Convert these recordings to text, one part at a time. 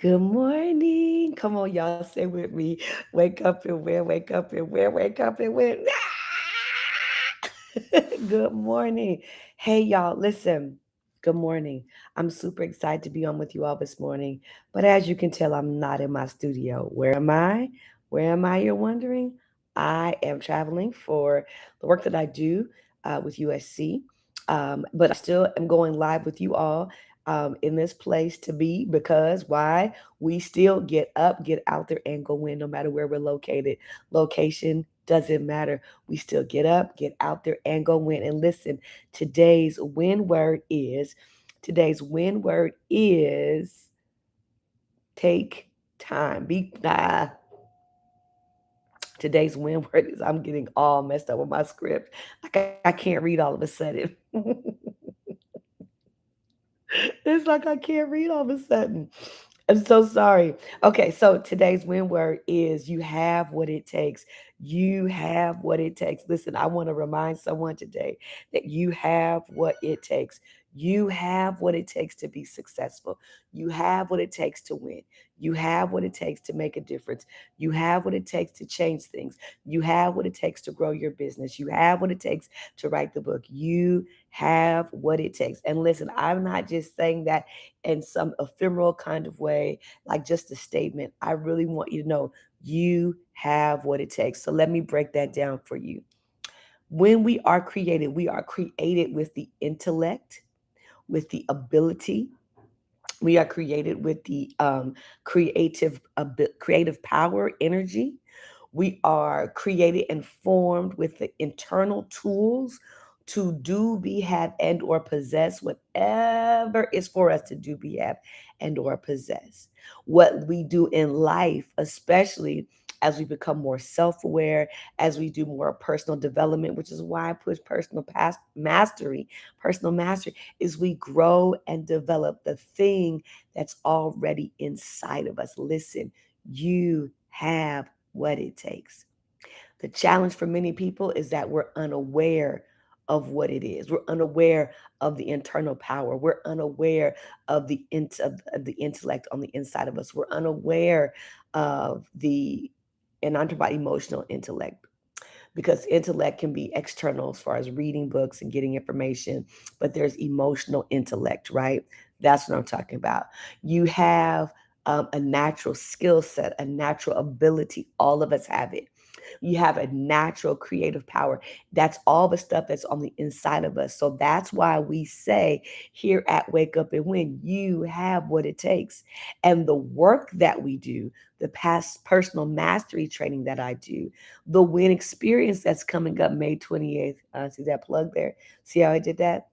Good morning. Come on, y'all, say with me. Wake up and where, wake up and where, wake up and where. Good morning. Hey, y'all, listen. Good morning. I'm super excited to be on with you all this morning. But as you can tell, I'm not in my studio. Where am I? Where am I, you're wondering? I am traveling for the work that I do with USC. But I still am going live with you all in this place to be because why? We still get up, get out there, and go in no matter where we're located. Location doesn't matter. We still get up, get out there, and go win. And listen, today's win word is today's win word is take time. Today's win word is I'm getting all messed up with my script. Like I can't read all of a sudden. It's like I can't read all of a sudden. I'm so sorry. Okay, so today's win word is you have what it takes. You have what it takes. Listen, I want to remind someone today that you have what it takes. You have what it takes to be successful. You have what it takes to win. You have what it takes to make a difference. You have what it takes to change things. You have what it takes to grow your business. You have what it takes to write the book. You have what it takes. And listen, I'm not just saying that in some ephemeral kind of way, like just a statement. I really want you to know you have what it takes. So let me break that down for you. When we are created with the intellect, with the ability. We are created with the creative power, energy. We are created and formed with the internal tools to do, be, have, and or possess whatever is for us to do, be, have, and or possess. What we do in life, especially as we become more self-aware, as we do more personal development, which is why I push mastery. Personal mastery is we grow and develop the thing that's already inside of us. Listen, you have what it takes. The challenge for many people is that we're unaware of what it is. We're unaware of the internal power. We're unaware of of the intellect on the inside of us. We're unaware of and I'm talking about emotional intellect because intellect can be external as far as reading books and getting information, but there's emotional intellect, right? That's what I'm talking about. You have a natural skill set, a natural ability. All of us have it. You have a natural creative power. That's all the stuff that's on the inside of us. So that's why we say here at Wake Up and Win, you have what it takes. And the work that we do, the past personal mastery training that I do, the win experience that's coming up May 28th. See that plug there? See how I did that?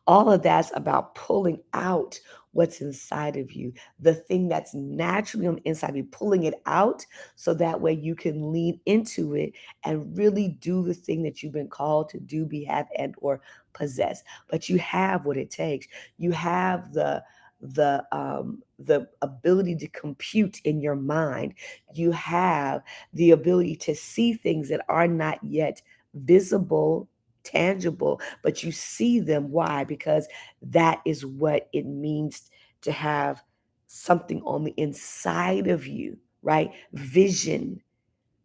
All of that's about pulling out what's inside of you, the thing that's naturally on the inside of you, pulling it out so that way you can lean into it and really do the thing that you've been called to do, be, have, and or possess. But you have what it takes. You have the ability to compute in your mind. You have the ability to see things that are not yet visible, tangible, but you see them. Why? Because that is what it means to have something on the inside of you, right? Vision.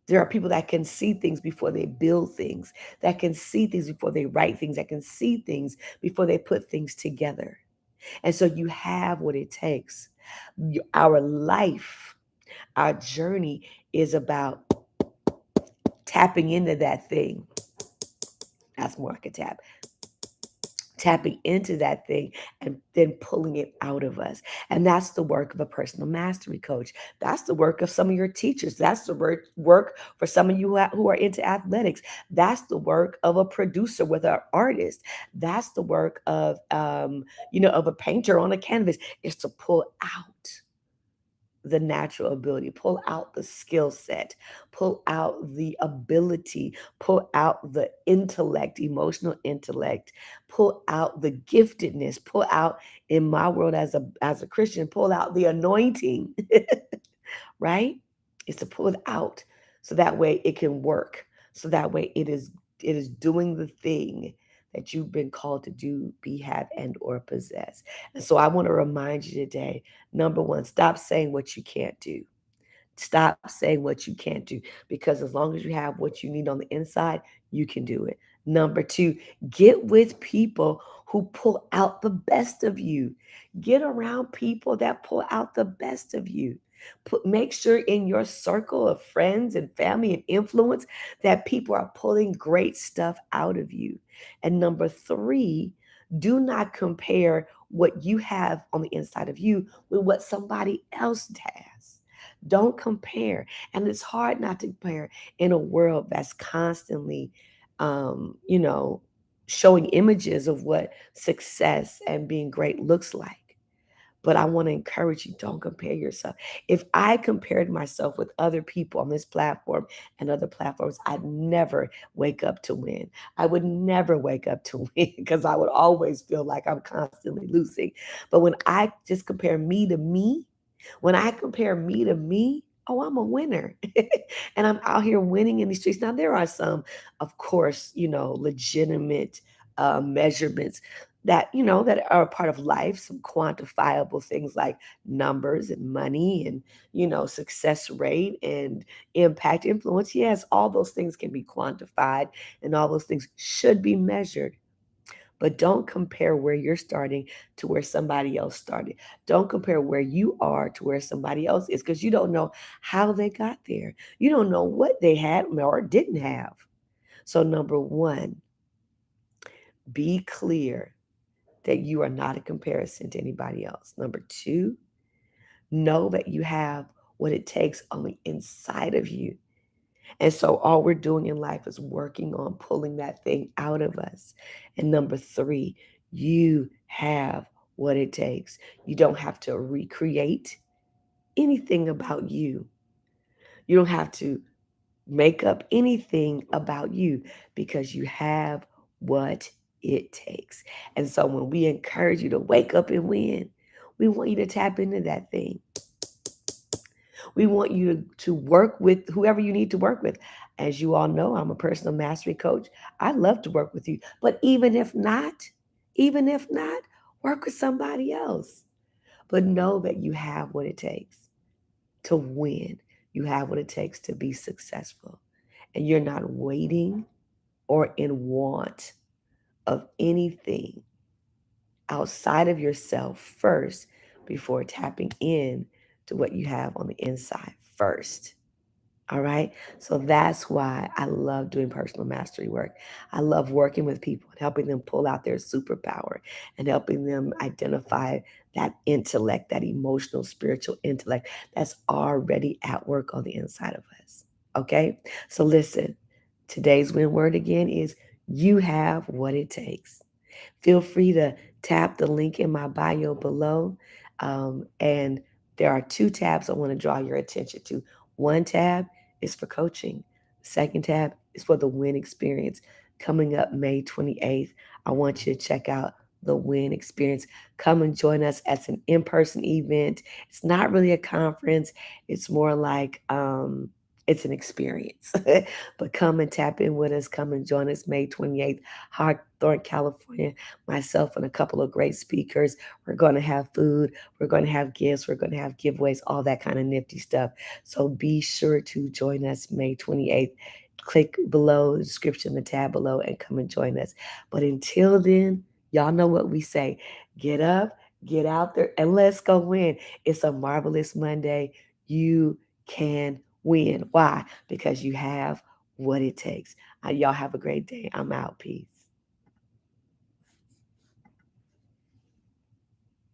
There are people that can see things before they build things, that can see things before they write things, that can see things before they put things together. And so you have what it takes. Our life, our journey is about tapping into that thing. That's more like a tap, tapping into that thing and then pulling it out of us. And that's the work of a personal mastery coach. That's the work of some of your teachers. That's the work for some of you who are into athletics. That's the work of a producer with an artist. That's the work of, of a painter on a canvas, is to pull out the natural ability, pull out the skill set, pull out the ability, pull out the intellect, emotional intellect, pull out the giftedness, pull out, in my world as a Christian, pull out the anointing, right? Is to pull it out so that way it can work. So that way it is doing the thing that you've been called to do, be, have, and or possess. And so I want to remind you today, number one, stop saying what you can't do. Stop saying what you can't do, because as long as you have what you need on the inside, you can do it. Number two, get with people who pull out the best of you. Get around people that pull out the best of you. Make sure in your circle of friends and family and influence that people are pulling great stuff out of you. And number three, do not compare what you have on the inside of you with what somebody else has. Don't compare. And it's hard not to compare in a world that's constantly, you know, showing images of what success and being great looks like. But I want to encourage you, don't compare yourself. If I compared myself with other people on this platform and other platforms, I'd never wake up to win. I would never wake up to win because I would always feel like I'm constantly losing. But when I just compare me to me, when I compare me to me, oh, I'm a winner. And I'm out here winning in these streets. Now, there are some, of course, legitimate measurements that, that are a part of life, some quantifiable things like numbers and money and, success rate and impact, influence. Yes, all those things can be quantified and all those things should be measured. But don't compare where you're starting to where somebody else started. Don't compare where you are to where somebody else is, because you don't know how they got there. You don't know what they had or didn't have. So, number one, be clear that you are not a comparison to anybody else. Number two, know that you have what it takes on the inside of you. And so all we're doing in life is working on pulling that thing out of us. And number three, you have what it takes. You don't have to recreate anything about you. You don't have to make up anything about you, because you have what it takes. And so when we encourage you to wake up and win, we want you to tap into that thing. We want you to work with whoever you need to work with. As you all know, I'm a personal mastery coach. I love to work with you. But even if not, work with somebody else. But know that you have what it takes to win. You have what it takes to be successful. And you're not waiting or in want of anything outside of yourself first before tapping in to what you have on the inside first. All right. So that's why I love doing personal mastery work. I love working with people and helping them pull out their superpower and helping them identify that intellect, that emotional, spiritual intellect that's already at work on the inside of us. Okay. So listen, today's win word again is you have what it takes. Feel free to tap the link in my bio below. And there are two tabs I want to draw your attention to. One tab is for coaching, the second tab is for the win experience. Coming up May 28th, I want you to check out the win experience. Come and join us at an in-person event. It's not really a conference, it's more like it's an experience. But come and tap in with us. Come and join us May 28th, Hawthorne, California. Myself and a couple of great speakers. We're going to have food. We're going to have gifts. We're going to have giveaways, all that kind of nifty stuff. So be sure to join us May 28th. Click below the description, the tab below, and come and join us. But until then, y'all know what we say. Get up, get out there, and let's go win. It's a marvelous Monday. You can win. Why? Because you have what it takes. Y'all have a great day. I'm out. Peace.